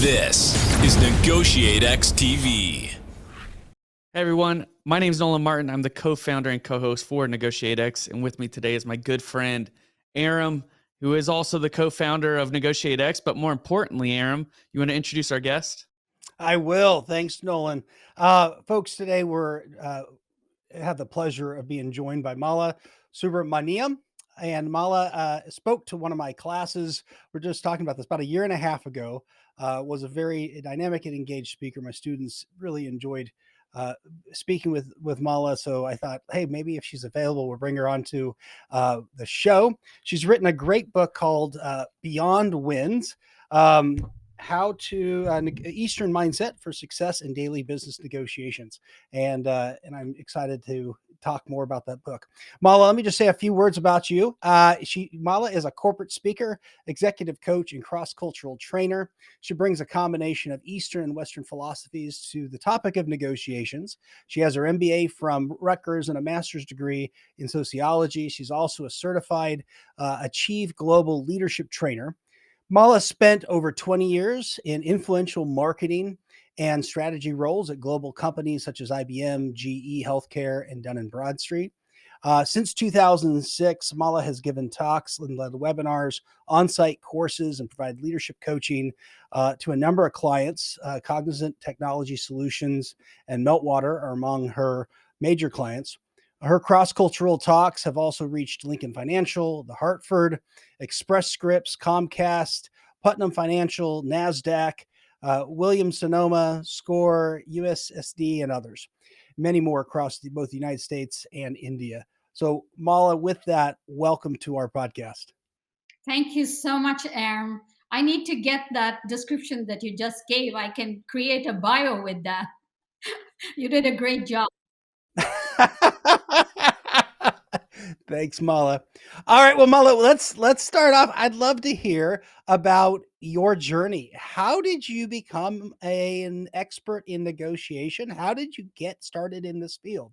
This is NEGOTIATEx TV. Hey everyone, my name is Nolan Martin. I'm the co-founder and co-host for NEGOTIATEx, and with me today is my good friend Aram, who is also the co-founder of NEGOTIATEx. But more importantly, Aram, you want to introduce our guest? I will. Thanks, Nolan. Folks, today we're have the pleasure of being joined by Mala Subramaniam. And Mala spoke to one of my classes. We're just talking about this about a year and a half ago. Was a very dynamic and engaged speaker. My students really enjoyed speaking with Mala. So I thought, hey, maybe if she's available, we'll bring her on to the show. She's written a great book called Beyond Wins. How to Eastern mindset for success in daily business negotiations, and I'm excited to talk more about that book. Mala, let me just say a few words about you. Mala is a corporate speaker, executive coach, and cross-cultural trainer. She brings a combination of Eastern and Western philosophies to the topic of negotiations. She has her MBA from Rutgers and a master's degree in sociology. She's also a certified Achieve Global Leadership trainer. Mala spent over 20 years in influential marketing and strategy roles at global companies such as IBM, GE Healthcare, and Dun & Bradstreet. Since 2006, Mala has given talks and led webinars, on-site courses, and provided leadership coaching to a number of clients. Cognizant Technology Solutions and Meltwater are among her major clients. Her cross-cultural talks have also reached Lincoln Financial, The Hartford, Express Scripts, Comcast, Putnam Financial, NASDAQ, Williams-Sonoma, SCORE, USSD, and others. Many more across both the United States and India. So, Mala, with that, welcome to our podcast. Thank you so much, Aram. I need to get that description that you just gave. I can create a bio with that. You did a great job. Thanks, Mala. All right, well, Mala, let's start off. I'd love to hear about your journey. How did you become an expert in negotiation? How did you get started in this field?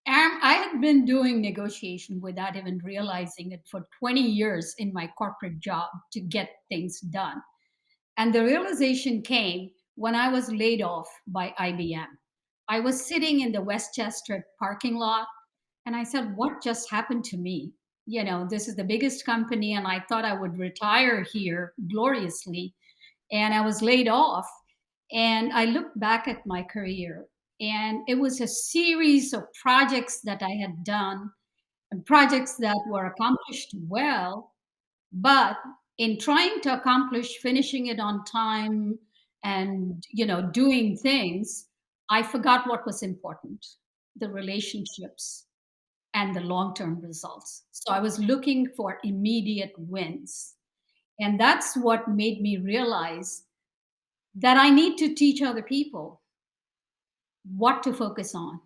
Aram, I had been doing negotiation without even realizing it for 20 years in my corporate job to get things done. And the realization came when I was laid off by IBM. I was sitting in the Westchester parking lot and I said, what just happened to me? You know, this is the biggest company, and I thought I would retire here gloriously. And I was laid off. And I looked back at my career, and it was a series of projects that I had done and projects that were accomplished well. But in trying to accomplish finishing it on time and, doing things, I forgot what was important, the relationships and the long-term results. So I was looking for immediate wins. And that's what made me realize that I need to teach other people what to focus on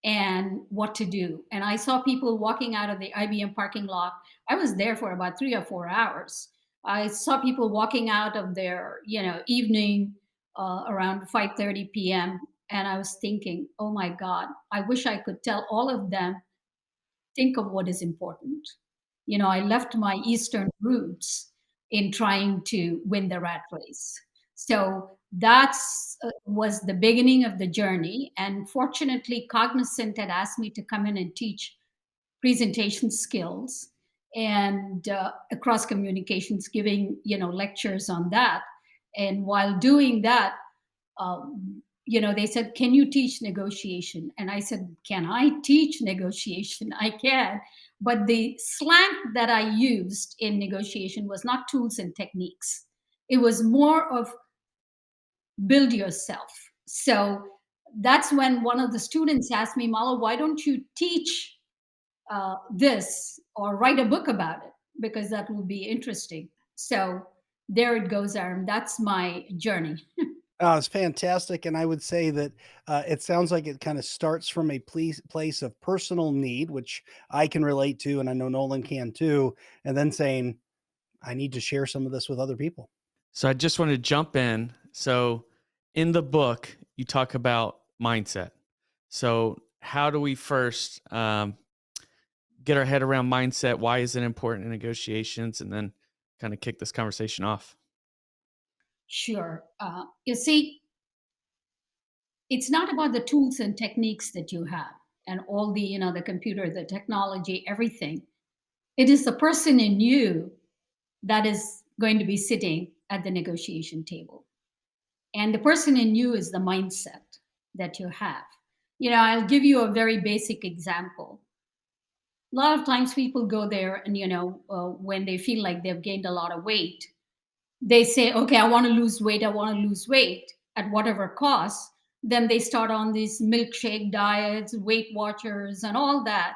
and what to do. And I saw people walking out of the IBM parking lot. I was there for about 3 or 4 hours. I saw people walking out of their, evening around 5:30 p.m. And I was thinking, oh my God, I wish I could tell all of them, think of what is important. I left my Eastern roots in trying to win the rat race. So that's was the beginning of the journey. And fortunately, Cognizant had asked me to come in and teach presentation skills and across communications, giving lectures on that. And while doing that, they said, can you teach negotiation? And I said, can I teach negotiation? I can. But the slant that I used in negotiation was not tools and techniques. It was more of build yourself. So that's when one of the students asked me, Mala, why don't you teach this or write a book about it? Because that will be interesting. So there it goes, Aram. That's my journey. Oh, it's fantastic. And I would say that it sounds like it kind of starts from a place of personal need, which I can relate to, and I know Nolan can too, and then saying, I need to share some of this with other people. So I just want to jump in. So in the book, you talk about mindset. So how do we first get our head around mindset? Why is it important in negotiations? And then kind of kick this conversation off. Sure. You see, it's not about the tools and techniques that you have and all the, the computer, the technology, everything. It is the person in you that is going to be sitting at the negotiation table. And the person in you is the mindset that you have. I'll give you a very basic example. A lot of times people go there and, when they feel like they've gained a lot of weight, they say, okay, I want to lose weight. I want to lose weight at whatever cost. Then they start on these milkshake diets, Weight Watchers, and all that.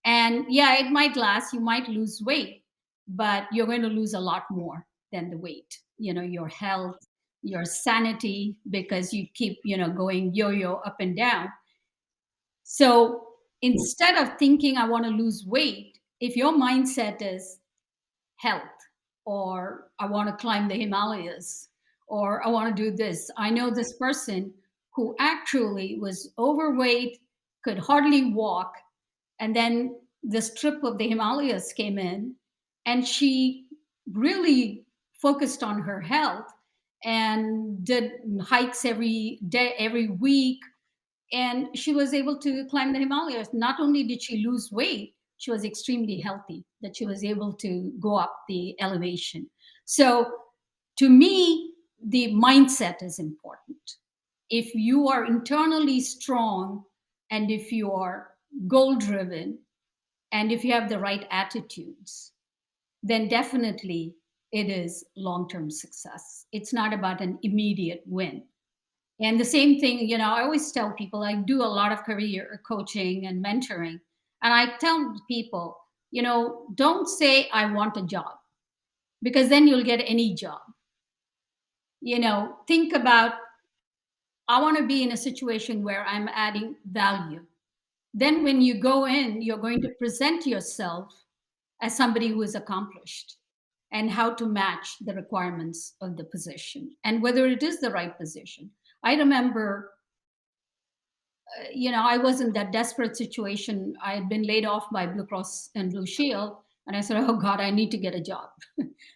And yeah, it might last. You might lose weight, but you're going to lose a lot more than the weight. Your health, your sanity, because you keep, going yo-yo up and down. So instead of thinking I want to lose weight, if your mindset is health, or I want to climb the Himalayas, or I want to do this. I know this person who actually was overweight, could hardly walk, and then this trip of the Himalayas came in, and she really focused on her health and did hikes every day, every week, and she was able to climb the Himalayas. Not only did she lose weight, she was extremely healthy, that she was able to go up the elevation. So to me, the mindset is important. If you are internally strong, and if you are goal driven, and if you have the right attitudes, then definitely it is long term success. It's not about an immediate win. And the same thing, I always tell people, I do a lot of career coaching and mentoring. And I tell people, don't say, I want a job, because then you'll get any job. Think about, I want to be in a situation where I'm adding value. Then when you go in, you're going to present yourself as somebody who is accomplished, and how to match the requirements of the position and whether it is the right position. I remember, I was in that desperate situation. I had been laid off by Blue Cross and Blue Shield. And I said, oh God, I need to get a job.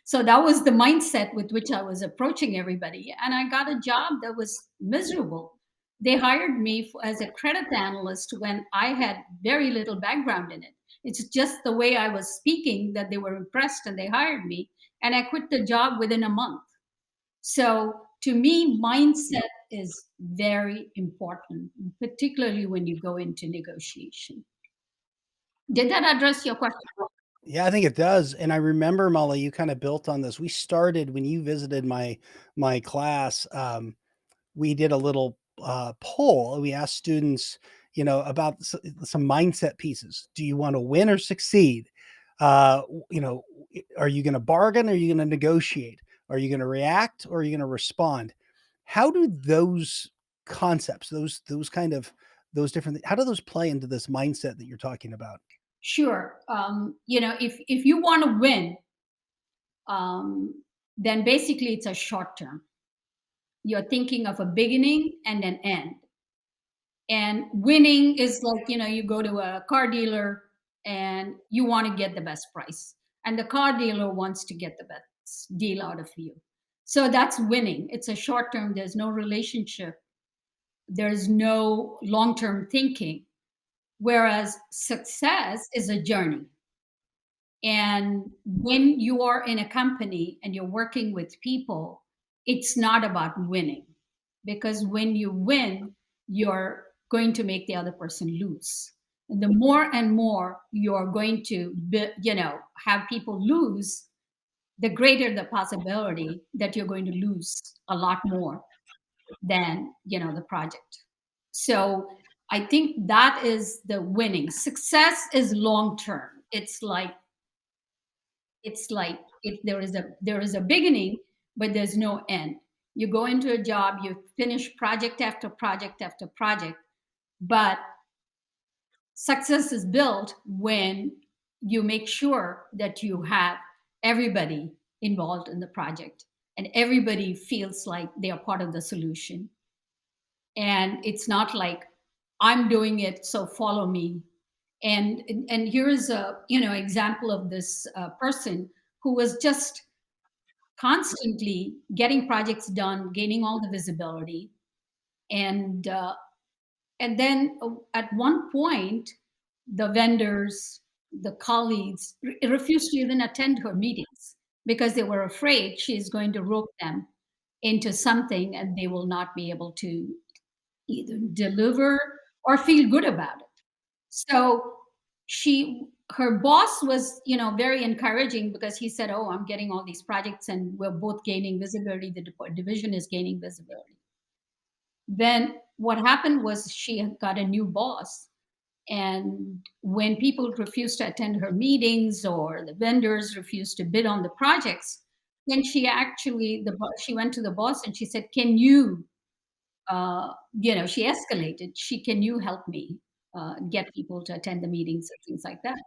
So that was the mindset with which I was approaching everybody. And I got a job that was miserable. They hired me as a credit analyst when I had very little background in it. It's just the way I was speaking that they were impressed and they hired me. And I quit the job within a month. So to me, mindset is very important, particularly when you go into negotiation. Did that address your question? Yeah, I think it does. And I remember, Mala, you kind of built on this. We started when you visited my class. We did a little poll. We asked students, about some mindset pieces. Do you want to win or succeed? Are you going to bargain? Or are you going to negotiate? Are you going to react or are you going to respond? How do those concepts, those different, how do those play into this mindset that you're talking about? Sure. If you want to win, then basically it's a short term. You're thinking of a beginning and an end. And winning is like, you go to a car dealer and you want to get the best price. And the car dealer wants to get the best deal out of you. So that's winning. It's a short term, there's no relationship, there's no long term thinking. Whereas success is a journey. And when you are in a company and you're working with people, it's not about winning. Because when you win, you're going to make the other person lose. And the more and more you're going to, have people lose, the greater the possibility that you're going to lose a lot more than, the project. So I think that is the winning. Success is long term. It's like if there is a beginning, but there's no end. You go into a job, you finish project after project after project, but success is built when you make sure that you have everybody involved in the project and everybody feels like they are part of the solution. And it's not like I'm doing it, so follow me. And here is a example of this person who was just constantly getting projects done, gaining all the visibility, and then at one point, the vendors, the colleagues refused to even attend her meetings because they were afraid she's going to rope them into something and they will not be able to either deliver or feel good about it. So her boss was, very encouraging because he said, "Oh, I'm getting all these projects and we're both gaining visibility. The division is gaining visibility." Then what happened was she had got a new boss. And when people refused to attend her meetings or the vendors refused to bid on the projects, then she went to the boss and she said, "Can you, she escalated. Can you help me get people to attend the meetings or things like that?"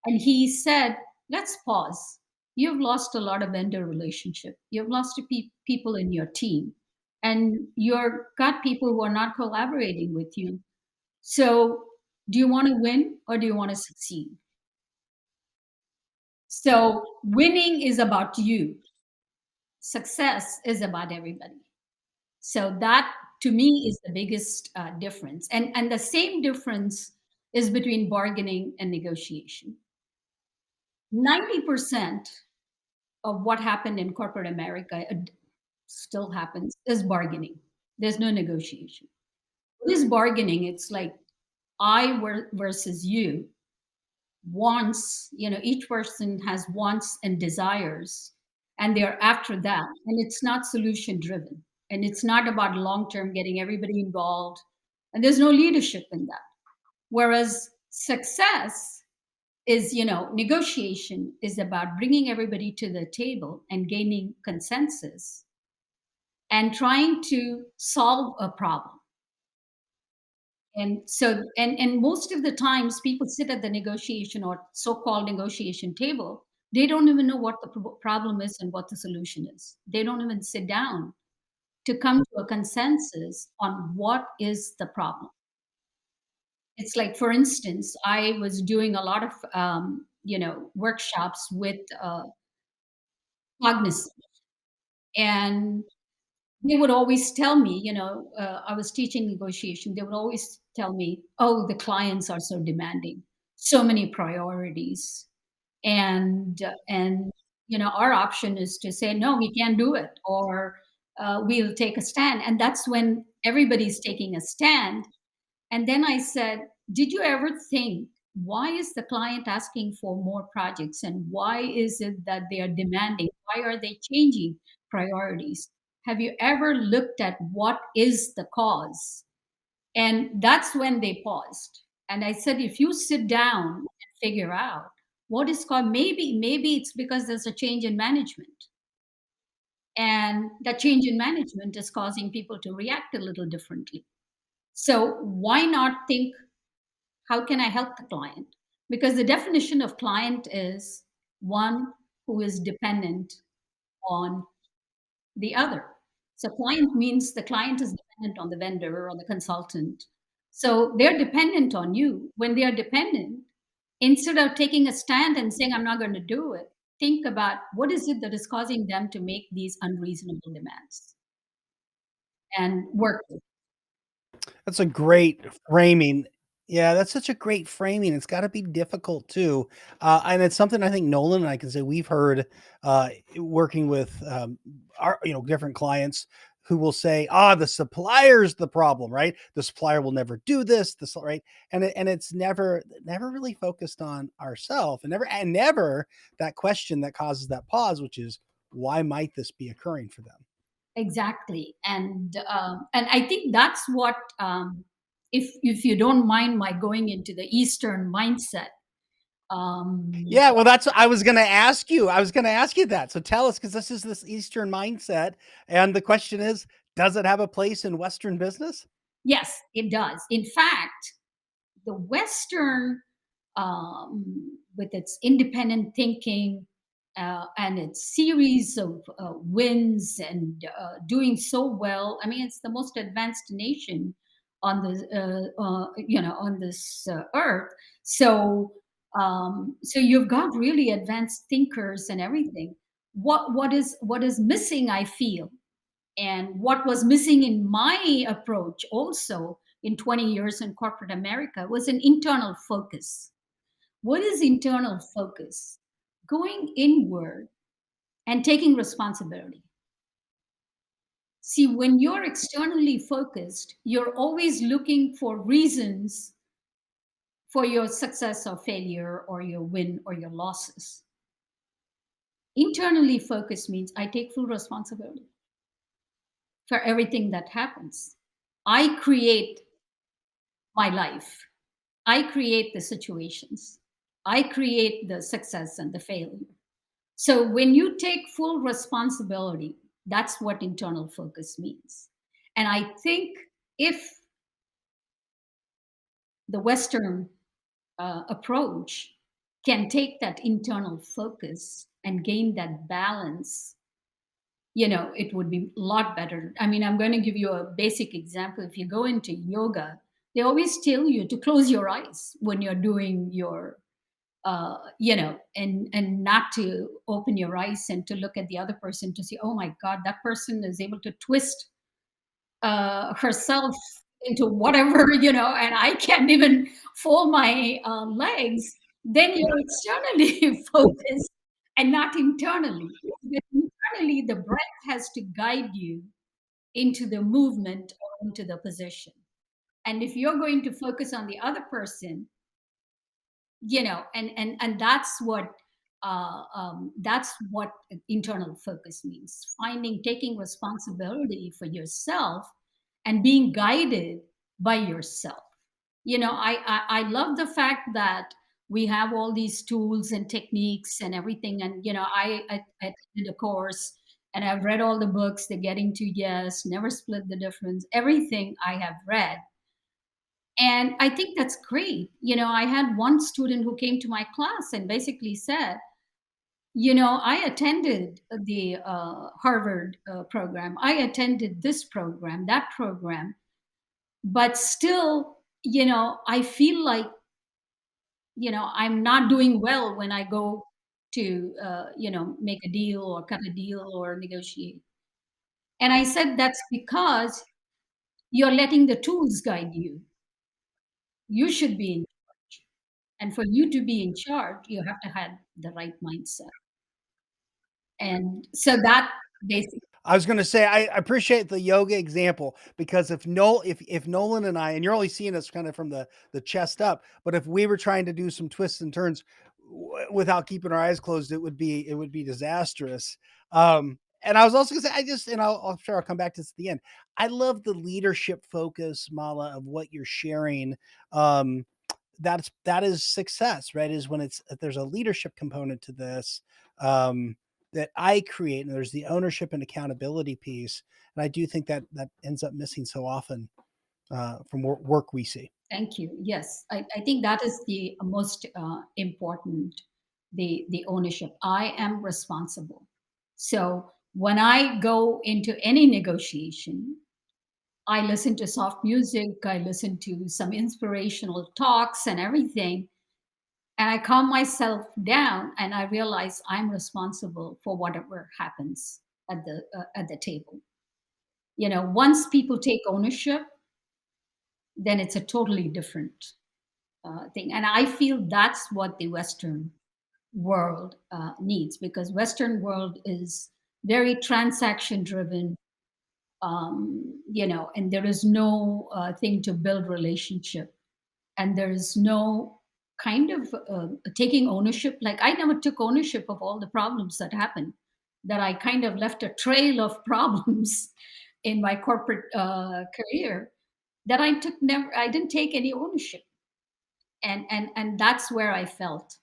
And he said, "Let's pause. You've lost a lot of vendor relationship. You've lost people in your team, and you've got people who are not collaborating with you. So, do you want to win or do you want to succeed?" So, winning is about you. Success is about everybody. So that to me is the biggest difference, and the same difference is between bargaining and negotiation. 90% of what happened in corporate America still happens is bargaining. There's no negotiation. This bargaining, it's like versus you. Wants, each person has wants and desires, and they're after that. And it's not solution driven. And it's not about long term getting everybody involved. And there's no leadership in that. Whereas success is, negotiation is about bringing everybody to the table and gaining consensus and trying to solve a problem. And so, and most of the times people sit at the negotiation or so-called negotiation table, they don't even know what the problem is and what the solution is. They don't even sit down to come to a consensus on what is the problem. It's like, for instance, I was doing a lot of, workshops with Cognizant, and they would always tell me, I was teaching negotiation. They would always tell me, "Oh, the clients are so demanding, so many priorities." And our option is to say, "No, we can't do it," or we'll take a stand. And that's when everybody's taking a stand. And then I said, "Did you ever think, why is the client asking for more projects? And why is it that they are demanding? Why are they changing priorities? Have you ever looked at what is the cause?" And that's when they paused. And I said, "If you sit down and figure out what is called, maybe it's because there's a change in management. And that change in management is causing people to react a little differently. So why not think, how can I help the client?" Because the definition of client is one who is dependent on the other. So client means the client is dependent on the vendor or the consultant. So they're dependent on you. When they are dependent, instead of taking a stand and saying, "I'm not going to do it," think about what is it that is causing them to make these unreasonable demands and work with. That's a great framing. Yeah, that's such a great framing. It's got to be difficult too, and it's something I think Nolan and I can say we've heard working with our different clients who will say, "Ah, the supplier's the problem, right? The supplier will never do this, right?" And it's never really focused on ourselves, and never that question that causes that pause, which is why might this be occurring for them? Exactly, and I think that's what, if you don't mind my going into the Eastern mindset. um, Yeah, well, that's what I was gonna ask you. I was gonna ask you that. So tell us, because this Eastern mindset, and the question is, does it have a place in Western business? yes, it does. In fact, the Western, with its independent thinking and its series of wins and doing so well. I mean, it's the most advanced nation on on this earth. So, so you've got really advanced thinkers and everything. what is missing, I feel, and what was missing in my approach also in 20 years in corporate America was an internal focus. What is internal focus? Going inward and taking responsibility. See, when you're externally focused, you're always looking for reasons for your success or failure or your win or your losses. Internally focused means I take full responsibility for everything that happens. I create my life. I create the situations. I create the success and the failure. So when you take full responsibility, that's what internal focus means. And I think if the Western approach can take that internal focus and gain that balance, it would be a lot better. I mean, I'm going to give you a basic example. If you go into yoga, they always tell you to close your eyes when you're doing your and not to open your eyes and to look at the other person to see, oh my God, that person is able to twist herself into whatever, and I can't even fold my legs. Then you're externally focused and not internally. Because internally, the breath has to guide you into the movement or into the position. And if you're going to focus on the other person, and that's what internal focus means, taking responsibility for yourself and being guided by yourself. I love the fact that we have all these tools and techniques and everything, and I did a course and I've read all the books, the Getting to Yes, Never Split the Difference, everything I have read. And I think that's great. I had one student who came to my class and basically said, I attended the Harvard program, I attended this program, that program, but still, I feel like, I'm not doing well when I go to, make a deal or cut a deal or negotiate. And I said, that's because you're letting the tools guide you. You should be in charge. And for you to be in charge, you have to have the right mindset. And so that basically, I was going to say I appreciate the yoga example, because if Nolan and I, and you're only seeing us kind of from the chest up, but if we were trying to do some twists and turns without keeping our eyes closed, it would be disastrous. And I was also going to say, I'm sure I'll come back to this at the end. I love the leadership focus, Mala, of what you're sharing. That is success, right? Is when there's a leadership component to this. That I create, and there's the ownership and accountability piece. And I do think that ends up missing so often from work we see. thank you. Yes, I think that is the most important, the ownership. I am responsible. So when I go into any negotiation, I listen to soft music, I listen to some inspirational talks and everything, and I calm myself down and I realize I'm responsible for whatever happens at the table. Once people take ownership, then it's a totally different thing, and I feel that's what the Western world needs, because Western world is very transaction driven, and there is no thing to build relationship, and there is no kind of taking ownership. Like, I never took ownership of all the problems that happened, that I kind of left a trail of problems in my corporate career, that I didn't take any ownership, and that's where I felt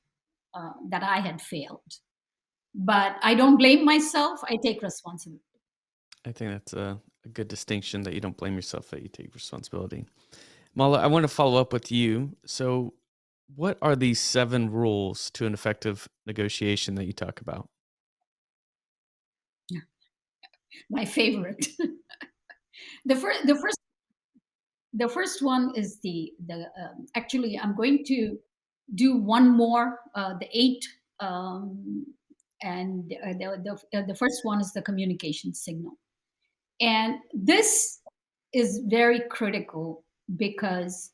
that I had failed. But I don't blame myself, I take responsibility. I think that's a good distinction, that you don't blame yourself, that you take responsibility. Mala, I want to follow up with you. So, what are these 7 rules to an effective negotiation that you talk about? My favorite. The first one is actually I'm going to do one more, the 8, and the first one is the communication signal. And this is very critical because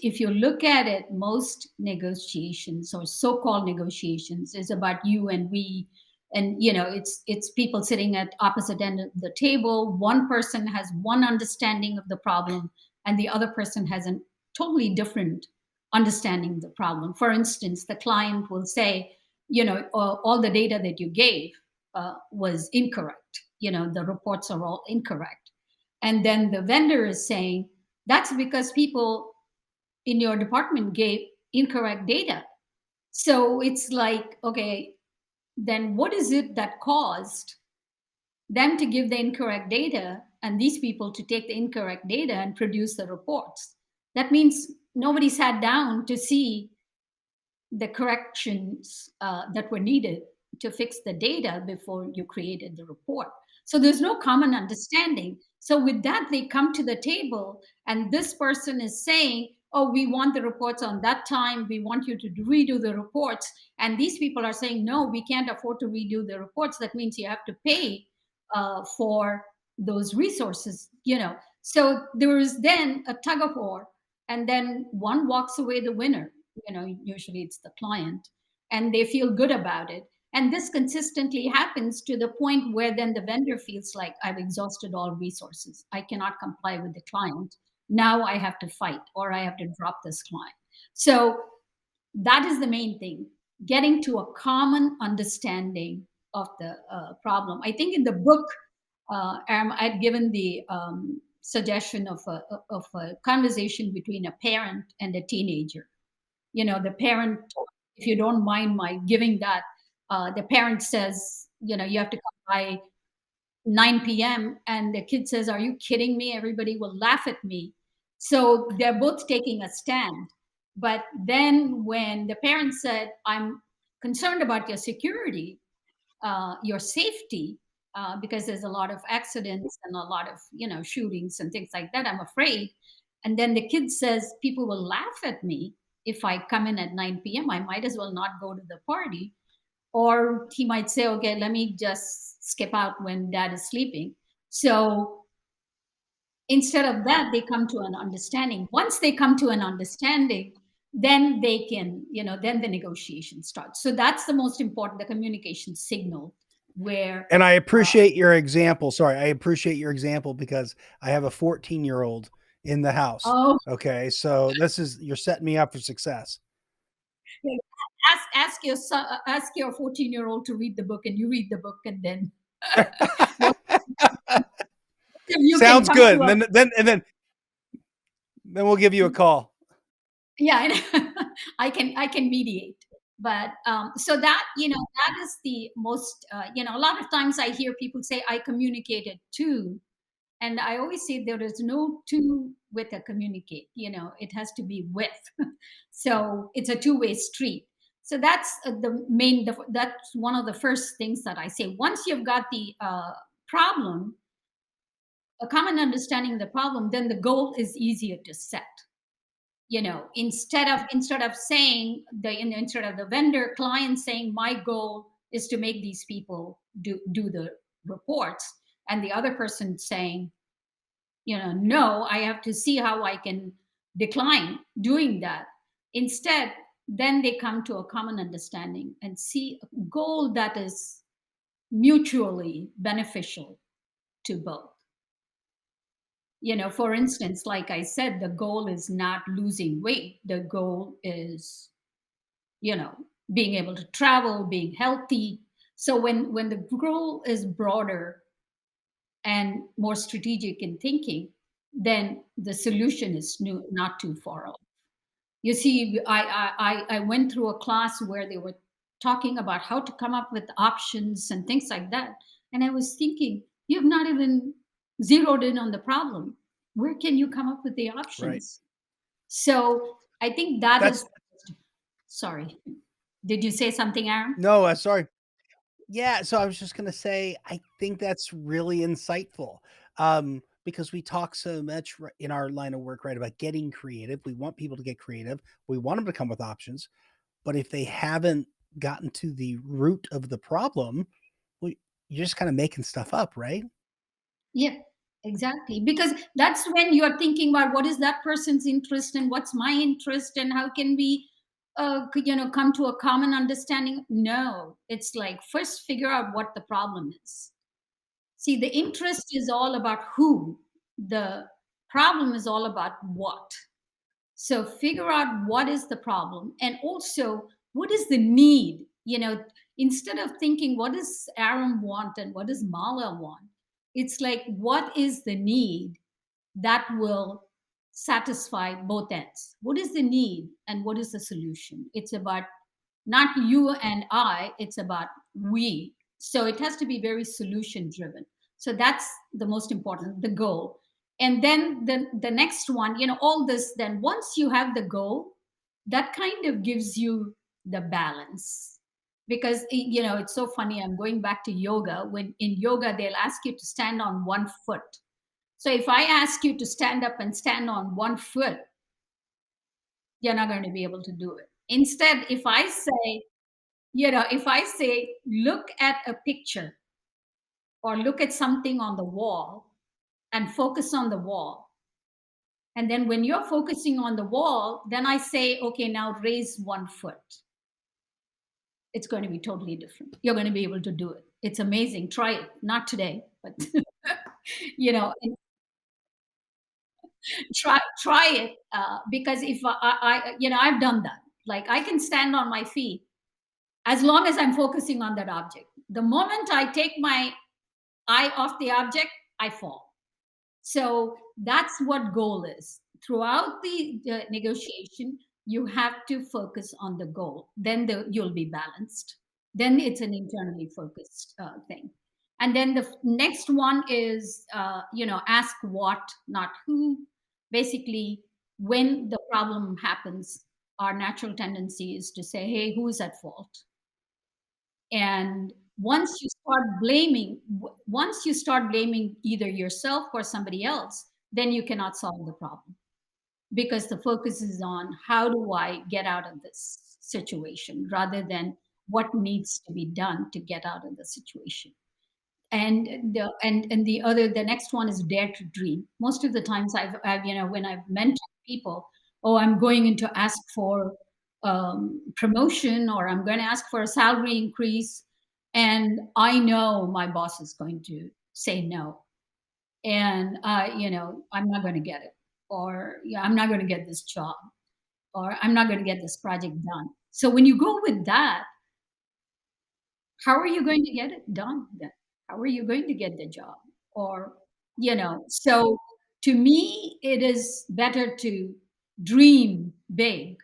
if you look at it, most negotiations or so-called negotiations is about you and we, and it's people sitting at opposite end of the table. One person has one understanding of the problem, and the other person has a totally different understanding of the problem. For instance, the client will say, all the data that you gave was incorrect. The reports are all incorrect. And then the vendor is saying, that's because people in your department gave incorrect data. So it's like, okay, then what is it that caused them to give the incorrect data and these people to take the incorrect data and produce the reports? That means nobody sat down to see the corrections that were needed to fix the data before you created the report. So there's no common understanding. So with that, they come to the table, and this person is saying, oh, we want the reports on that time. We want you to redo the reports. And these people are saying, no, we can't afford to redo the reports. That means you have to pay for those resources. So there is then a tug of war, and then one walks away the winner. Usually it's the client, and they feel good about it. And this consistently happens to the point where then the vendor feels like, I've exhausted all resources. I cannot comply with the client. Now I have to fight, or I have to drop this client. So that is the main thing, getting to a common understanding of the problem. I think in the book, I'd given the suggestion of a conversation between a parent and a teenager. The parent, if you don't mind my giving that, the parent says, you have to come by 9 p.m. And the kid says, are you kidding me? Everybody will laugh at me. So they're both taking a stand. But then when the parent said, I'm concerned about your security, your safety, because there's a lot of accidents and a lot of shootings and things like that, I'm afraid. And then the kid says, people will laugh at me if I come in at 9 p.m. I might as well not go to the party. Or he might say, okay, let me just skip out when dad is sleeping. So instead of that, they come to an understanding. Once they come to an understanding, then they can, then the negotiation starts. So that's the most important, the communication signal, where. And I appreciate your example. Sorry, I appreciate your example because I have a 14-year-old in the house. Oh, okay. So you're setting me up for success. Ask your 14-year-old to read the book, and you read the book, and then sounds good. And then we'll give you a call. Yeah, I can mediate. But so that that is the most a lot of times I hear people say, I communicated to, and I always say there is no to with a communicate. It has to be with. So it's a two-way street. So that's that's one of the first things that I say. Once you've got the problem, a common understanding of the problem, then the goal is easier to set. Instead of saying instead of the vendor client saying, my goal is to make these people do the reports, and the other person saying, no, I have to see how I can decline doing that. Instead, then they come to a common understanding and see a goal that is mutually beneficial to both. For instance, like I said, the goal is not losing weight. The goal is, being able to travel, being healthy. So when the goal is broader and more strategic in thinking, then the solution is not too far off. You see, I went through a class where they were talking about how to come up with options and things like that. And I was thinking, you have not even zeroed in on the problem. Where can you come up with the options? Right. So I think that's. Sorry. Did you say something, Aram? No, sorry. Yeah. So I was just going to say, I think that's really insightful. Because we talk so much in our line of work, right, about getting creative. We want people to get creative. We want them to come with options. But if they haven't gotten to the root of the problem, well, you're just kind of making stuff up, right? Yeah, exactly. Because that's when you're thinking about what is that person's interest and what's my interest and how can we, come to a common understanding. No, it's like first figure out what the problem is. See, the interest is all about who, the problem is all about what. So figure out what is the problem and also what is the need. Instead of thinking what does Aram want and what does Mala want, it's like what is the need that will satisfy both ends. What is the need and what is the solution? It's about not you and I, it's about we. So it has to be very solution driven. So that's the most important, the goal. And then the next one, all this, then once you have the goal, that kind of gives you the balance. Because, it's so funny. I'm going back to yoga. When in yoga, they'll ask you to stand on one foot. So if I ask you to stand up and stand on one foot, you're not going to be able to do it. Instead, if I say, look at a picture or look at something on the wall and focus on the wall. And then when you're focusing on the wall, then I say, okay, now raise one foot. It's going to be totally different. You're going to be able to do it. It's amazing. Try it. Not today, but and try it because if I've done that. Like I can stand on my feet as long as I'm focusing on that object. The moment I take my eye off the object, I fall. So that's what goal is. Throughout the negotiation, you have to focus on the goal. Then you'll be balanced. Then it's an internally focused thing. And then the next one is, ask what, not who. Basically, when the problem happens, our natural tendency is to say, hey, who's at fault? And once you start blaming either yourself or somebody else, then you cannot solve the problem because the focus is on how do I get out of this situation rather than what needs to be done to get out of the situation. And the next one is dare to dream. Most of the times I've when I've mentored people, oh, I'm going in to ask for promotion or I'm going to ask for a salary increase, and I know my boss is going to say no, and I'm not going to get it, or yeah, I'm not going to get this job, or I'm not going to get this project done. So when you go with that, how are you going to get it done then? How are you going to get the job? Or, so to me, it is better to dream big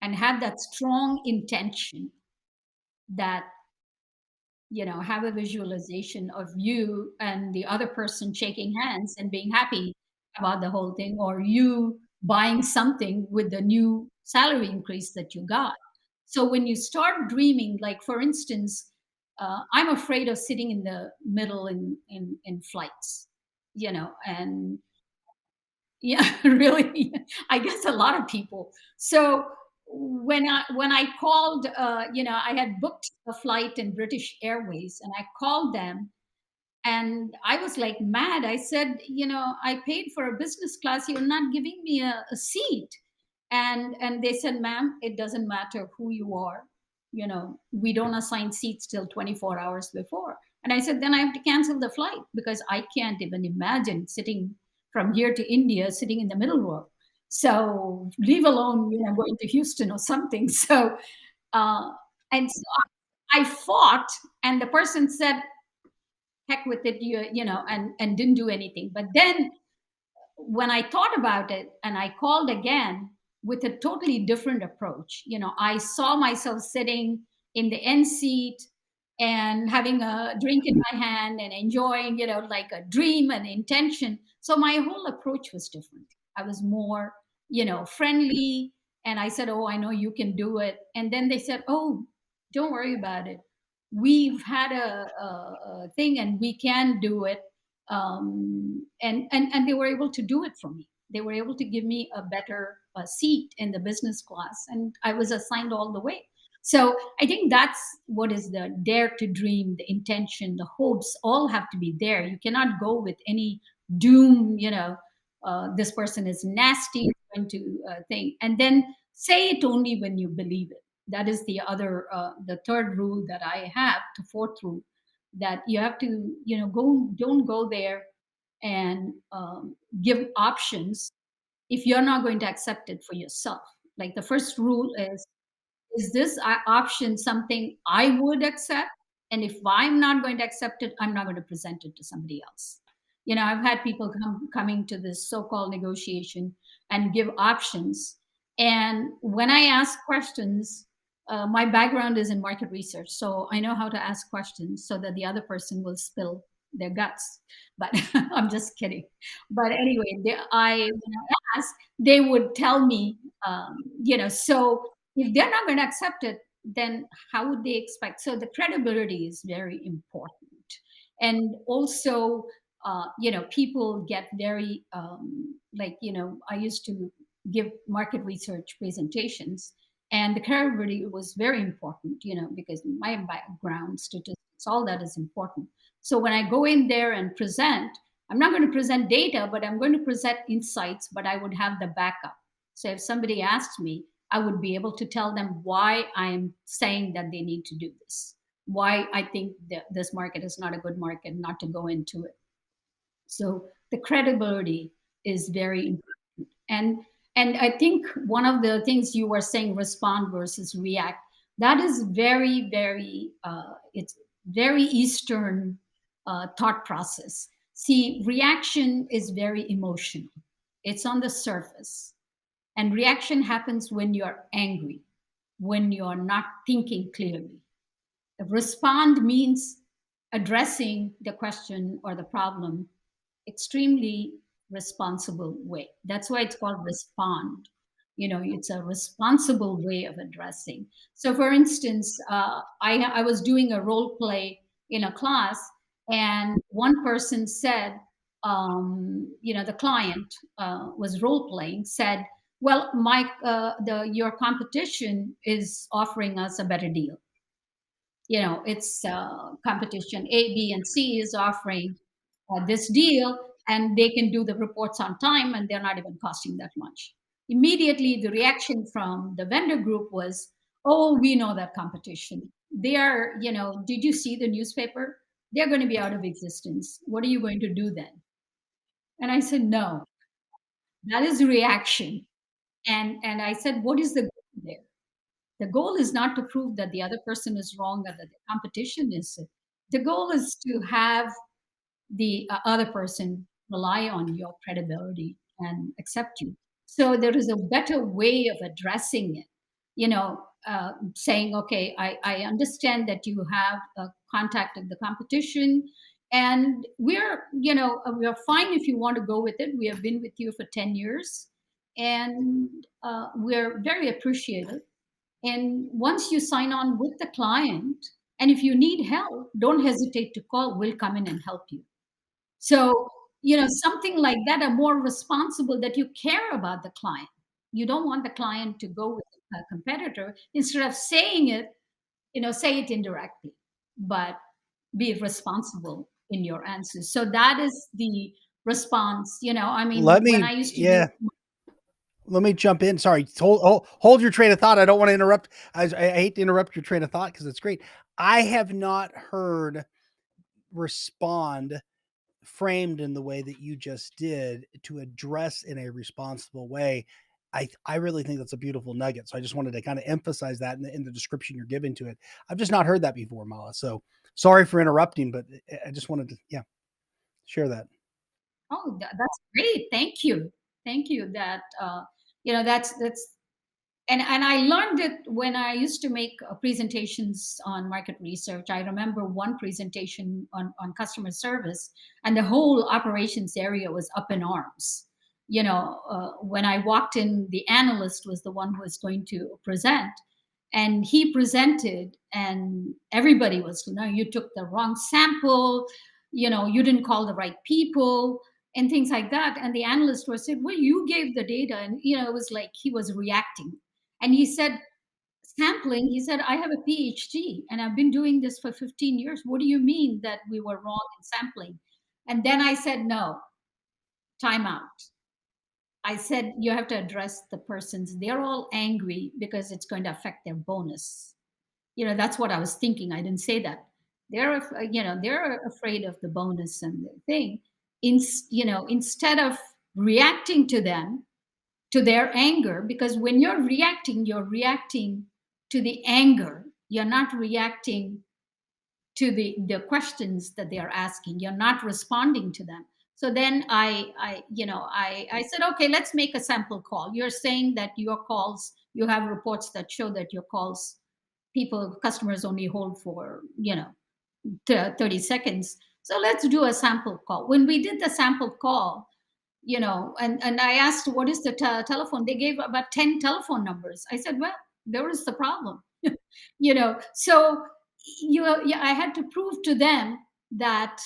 and have that strong intention that, have a visualization of you and the other person shaking hands and being happy about the whole thing, or you buying something with the new salary increase that you got. So when you start dreaming, like for instance, I'm afraid of sitting in the middle in flights, and yeah, really, I guess a lot of people. So when I called, I had booked a flight in British Airways, and I called them, and I was like mad. I said, I paid for a business class. You're not giving me a seat. And they said, ma'am, it doesn't matter who you are. We don't assign seats till 24 hours before. And I said, then I have to cancel the flight because I can't even imagine sitting from here to India, sitting in the middle row. So leave alone, going to Houston or something. So, uh, and so I fought, and the person said, heck with it, and didn't do anything. But then when I thought about it and I called again with a totally different approach, I saw myself sitting in the end seat and having a drink in my hand and enjoying, like a dream and intention. So my whole approach was different. I was more, friendly. And I said, oh, I know you can do it. And then they said, oh, don't worry about it. We've had a thing and we can do it, and they were able to do it for me. They were able to give me a better seat in the business class, and I was assigned all the way. So I think that's what is the dare to dream, the intention, the hopes all have to be there. You cannot go with any doom, this person is nasty, going to thing, and then say it only when you believe it. That is the third rule that I have, the fourth rule, that you have to, don't go there and give options if you're not going to accept it for yourself. Like the first rule is this option something I would accept? And if I'm not going to accept it, I'm not going to present it to somebody else. I've had people coming to this so-called negotiation and give options. And when I ask questions, my background is in market research, so I know how to ask questions so that the other person will spill their guts. But I'm just kidding. But anyway, when I ask, they would tell me, so if they're not going to accept it, then how would they expect? So the credibility is very important. And also, people get very, I used to give market research presentations, and the credibility was very important, because my background, statistics, all that is important. So when I go in there and present, I'm not going to present data, but I'm going to present insights, but I would have the backup. So if somebody asked me, I would be able to tell them why I'm saying that they need to do this, why I think that this market is not a good market, not to go into it. So the credibility is very important. And I think one of the things you were saying, respond versus react, that is very, very, it's very Eastern thought process. See, reaction is very emotional. It's on the surface. And reaction happens when you're angry, when you're not thinking clearly. Respond means addressing the question or the problem extremely responsible way. That's why it's called respond. It's a responsible way of addressing. So, for instance, I was doing a role play in a class, and one person said, the client was role playing, said, "Well, Mike, your competition is offering us a better deal. It's competition A, B, and C is offering this deal, and they can do the reports on time, and they're not even costing that much." Immediately, the reaction from the vendor group was, "Oh, we know that competition. They are, did you see the newspaper? They're going to be out of existence. What are you going to do then?" And I said, "No, that is reaction." And I said, "What is the goal there? The goal is not to prove that the other person is wrong or that the competition is. The goal is to have the other person rely on your credibility and accept you. So there is a better way of addressing it. Saying, "Okay, I understand that you have contacted the competition, and we're fine if you want to go with it. We have been with you for 10 years, and we're very appreciative. And once you sign on with the client, and if you need help, don't hesitate to call. We'll come in and help you." So, something like that, are more responsible, that you care about the client. You don't want the client to go with a competitor. Instead of saying it, say it indirectly, but be responsible in your answers. So that is the response. I mean, Let when me, I used to do. yeah, let me jump in. Sorry, hold your train of thought. I don't want to interrupt. I hate to interrupt your train of thought because it's great. I have not heard respond framed in the way that you just did, to address in a responsible way. I really think that's a beautiful nugget. So I just wanted to kind of emphasize that in the description you're giving to it. I've just not heard that before, Mala. So sorry for interrupting, but I just wanted to, share that. Oh, that's great. Thank you. Thank you. That that's and I learned it when I used to make presentations on market research. I remember one presentation on customer service, and the whole operations area was up in arms. When I walked in, the analyst was the one who was going to present, and he presented, and everybody was, you took the wrong sample, you didn't call the right people, and things like that. And the analyst was said, "Well, you gave the data," and it was like he was reacting. And he said, sampling, he said, I have a PhD and I've been doing this for 15 years. What do you mean that we were wrong in sampling? And then I said, no, time out. I said, you have to address the persons. They're all angry because it's going to affect their bonus. That's what I was thinking. I didn't say that. They're afraid of the bonus and the thing. Instead of reacting to them, to their anger, because when you're reacting to the anger. You're not reacting to the questions that they are asking. You're not responding to them. So then I said, okay, let's make a sample call. You're saying that your calls, you have reports that show that your calls, customers only hold for 30 seconds. So let's do a sample call. When we did the sample call, and I asked, what is the telephone? They gave about 10 telephone numbers. I said, well, there is the problem. So I had to prove to them that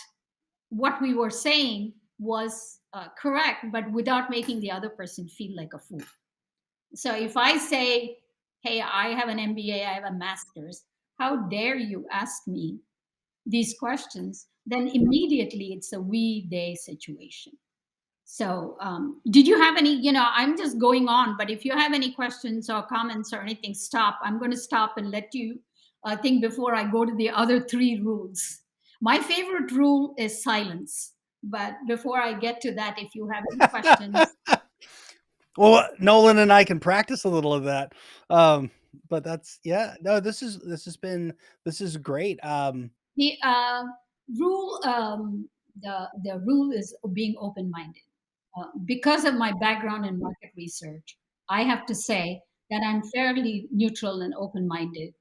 what we were saying was correct, but without making the other person feel like a fool. So if I say, hey, I have an MBA, I have a master's, how dare you ask me these questions? Then immediately it's a we they situation. So did you have any, I'm just going on, but if you have any questions or comments or anything, stop. I'm going to stop and let you think before I go to the other 3 rules. My favorite rule is silence. But before I get to that, if you have any questions. Well, Nolan and I can practice a little of that. But that's, no, this is great. The rule, the rule is being open-minded. Because of my background in market research, I have to say that I'm fairly neutral and open-minded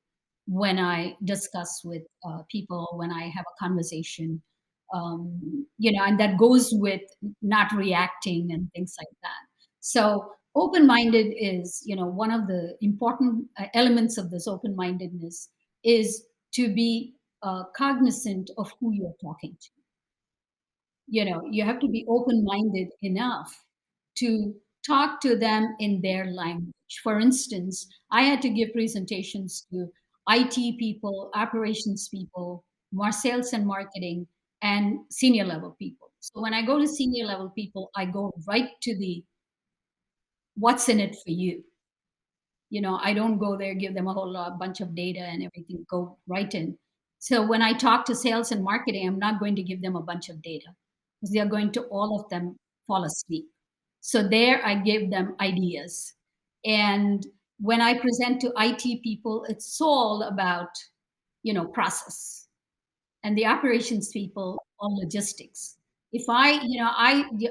when I discuss with people, when I have a conversation, and that goes with not reacting and things like that. So open-minded is, one of the important elements of this open-mindedness is to be cognizant of who you're talking to. You have to be open-minded enough to talk to them in their language. For instance, I had to give presentations to IT people, operations people, more sales and marketing, and senior level people. So when I go to senior level people, I go right to the what's in it for you. I don't go there, give them a whole bunch of data and everything, go right in. So when I talk to sales and marketing, I'm not going to give them a bunch of data because they are going to all of them fall asleep. So there I give them ideas. And when I present to IT people, it's all about, process, and the operations people on logistics. If I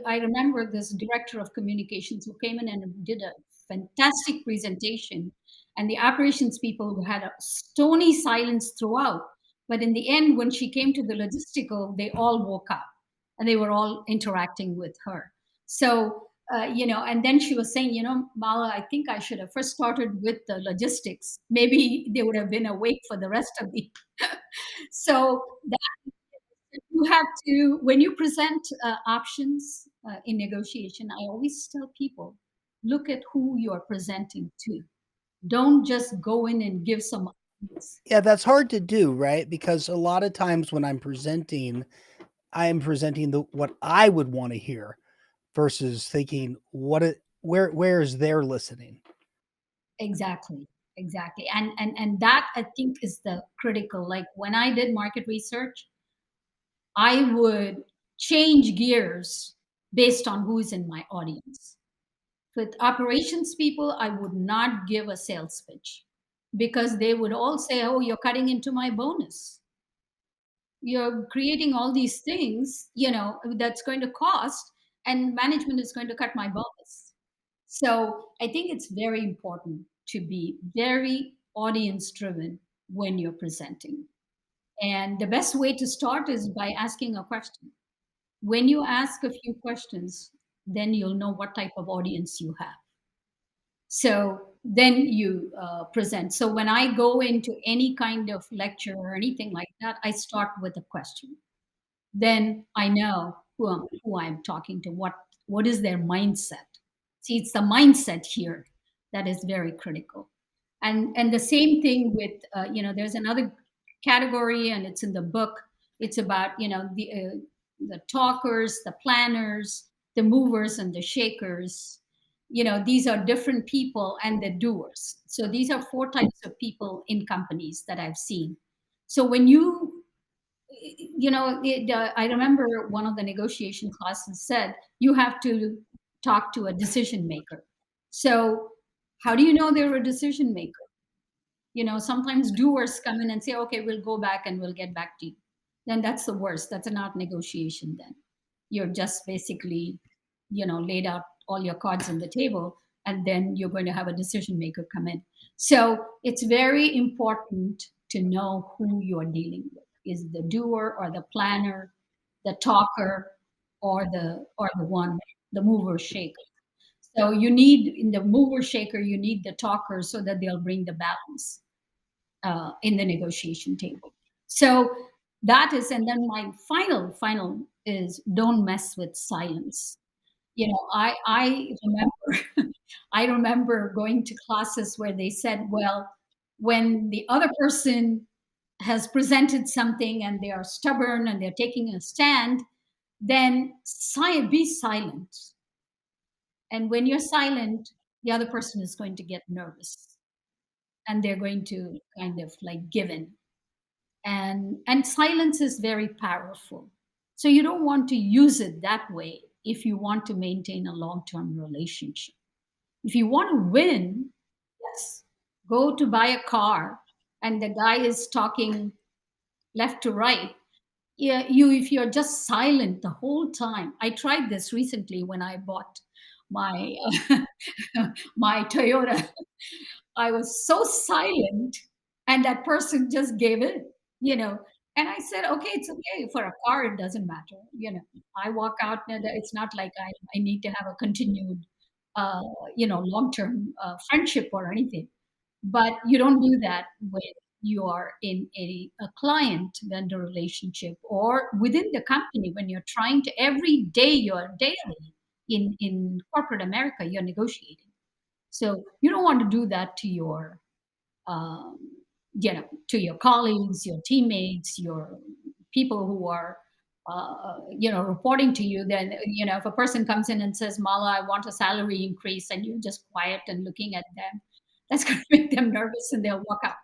remember this director of communications who came in and did a fantastic presentation, and the operations people had a stony silence throughout. But in the end, when she came to the logistical, they all woke up and they were all interacting with her. So, and then she was saying, Mala, I think I should have first started with the logistics. Maybe they would have been awake for the rest of the. So that you have to, when you present options in negotiation, I always tell people, look at who you are presenting to. Don't just go in and give some ideas. Yeah, that's hard to do, right? Because a lot of times when I'm presenting, I am presenting what I would want to hear versus thinking where is their listening. Exactly. Exactly. And that I think is the critical. Like when I did market research, I would change gears based on who's in my audience. With operations people, I would not give a sales pitch because they would all say, oh, you're cutting into my bonus. You're creating all these things, that's going to cost, and management is going to cut my bonus. So I think it's very important to be very audience driven when you're presenting. And the best way to start is by asking a question. When you ask a few questions, then you'll know what type of audience you have. So then you present. So when I go into any kind of lecture or anything like that, I start with a question. Then I know who I'm talking to, what is their mindset. See, it's the mindset here that is very critical. And the same thing with there's another category, and it's in the book. It's about the talkers, the planners, the movers, and the shakers. These are different people, and the doers. So these are four types of people in companies that I've seen. So when I remember one of the negotiation classes said you have to talk to a decision maker. So how do you know they're a decision maker? Sometimes doers come in and say, okay, we'll go back and we'll get back to you. Then that's the worst. That's not negotiation then. You're just basically, laid out all your cards on the table, and then you're going to have a decision maker come in. So it's very important to know who you're dealing with. Is the doer or the planner, the talker, the mover shaker. So you need, in the mover shaker, you need the talker so that they'll bring the balance in the negotiation table. So that is, and then my final is don't mess with silence. I remember I remember going to classes where they said, well, when the other person has presented something and they are stubborn and they're taking a stand, then be silent. And when you're silent, the other person is going to get nervous and they're going to kind of like give in. And silence is very powerful. So you don't want to use it that way if you want to maintain a long-term relationship. If you want to win, yes, go to buy a car and the guy is talking left to right. Yeah, if you're just silent the whole time. I tried this recently when I bought my my Toyota. I was so silent, and that person just gave in, you know. And I said, okay, it's okay. For a car, it doesn't matter. I walk out, and it's not like I need to have a continued, uh, long term friendship or anything. But you don't do that when you are in a client vendor relationship or within the company when you're trying to every day, you're daily in corporate America, you're negotiating. So you don't want to do that to um, to your colleagues, your teammates, your people who are, reporting to you. Then, if a person comes in and says, Mala, I want a salary increase, and you're just quiet and looking at them, that's going to make them nervous and they'll walk out.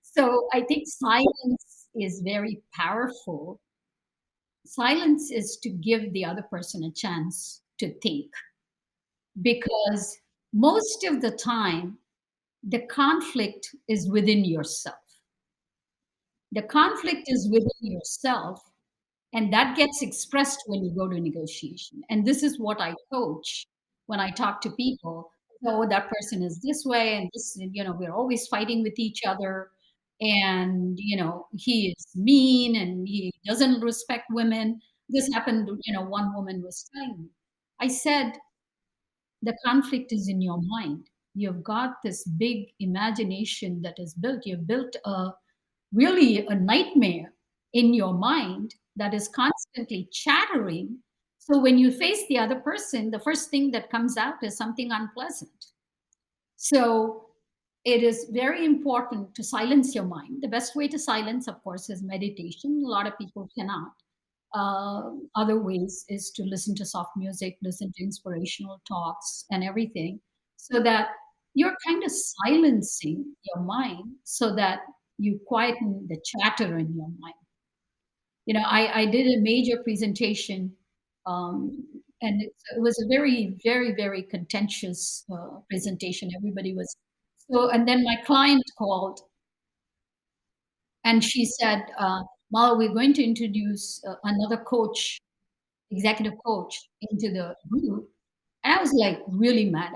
So I think silence is very powerful. Silence is to give the other person a chance to think, because most of the time the conflict is within yourself. The conflict is within yourself, and that gets expressed when you go to negotiation. And this is what I coach when I talk to people. So that person is this way, and this, we're always fighting with each other. And, he is mean and he doesn't respect women. This happened, one woman was telling me. I said, the conflict is in your mind. You've got this big imagination that is built. You've built really a nightmare in your mind that is constantly chattering. So when you face the other person, the first thing that comes out is something unpleasant. So it is very important to silence your mind. The best way to silence, of course, is meditation. A lot of people cannot. Other ways is to listen to soft music, listen to inspirational talks, and everything, so that you're kind of silencing your mind so that you quieten the chatter in your mind. I did a major presentation, and it was a very, very, very contentious presentation. Everybody was so, and then my client called and she said, Mala, we're going to introduce another coach, executive coach, into the group. And I was like really mad,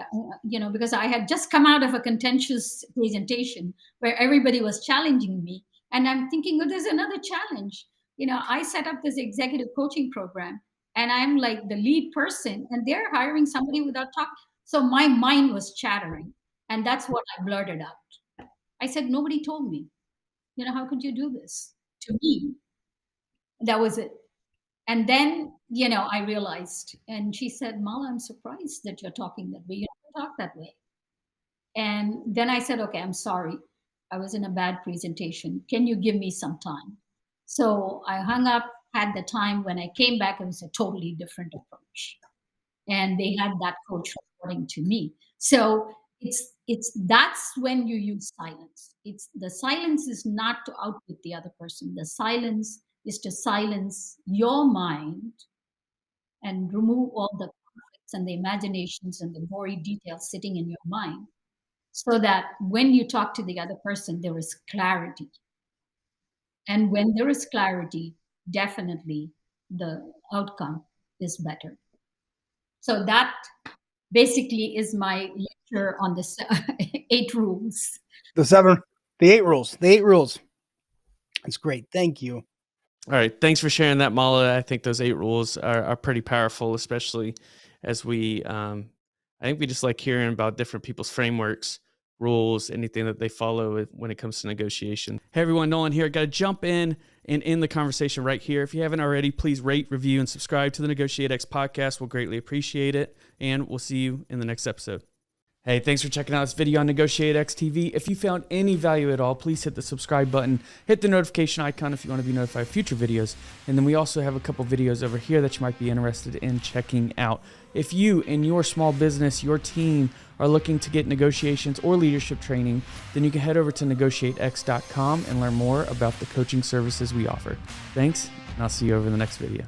because I had just come out of a contentious presentation where everybody was challenging me. And I'm thinking, oh, there's another challenge. I set up this executive coaching program and I'm like the lead person and they're hiring somebody without talking. So my mind was chattering. And that's what I blurted out. I said, nobody told me. How could you do this to me? That was it. And then, I realized, and she said, Mala, I'm surprised that you're talking that way. You never talk that way. And then I said, okay, I'm sorry. I was in a bad presentation. Can you give me some time? So I hung up, had the time. When I came back, it was a totally different approach. And they had that coach reporting to me. So that's when you use silence. The silence is not to outwit the other person. The silence is to silence your mind and remove all the conflicts and the imaginations and the gory details sitting in your mind, so that when you talk to the other person, there is clarity. And when there is clarity, definitely the outcome is better. So that basically is my lecture on the 8 rules. The 8 rules. The 8 rules. That's great. Thank you. All right. Thanks for sharing that, Mala. I think those 8 rules are pretty powerful, especially as I think we just like hearing about different people's frameworks, rules, anything that they follow when it comes to negotiation. Hey, everyone, Nolan here. Got to jump in and end the conversation right here. If you haven't already, please rate, review, and subscribe to the NEGOTIATEx podcast. We'll greatly appreciate it, and we'll see you in the next episode. Hey, thanks for checking out this video on NEGOTIATEx TV. If you found any value at all, please hit the subscribe button, hit the notification icon if you want to be notified of future videos. And then we also have a couple videos over here that you might be interested in checking out. If you and your small business, your team are looking to get negotiations or leadership training, then you can head over to negotiatex.com and learn more about the coaching services we offer. Thanks, and I'll see you over in the next video.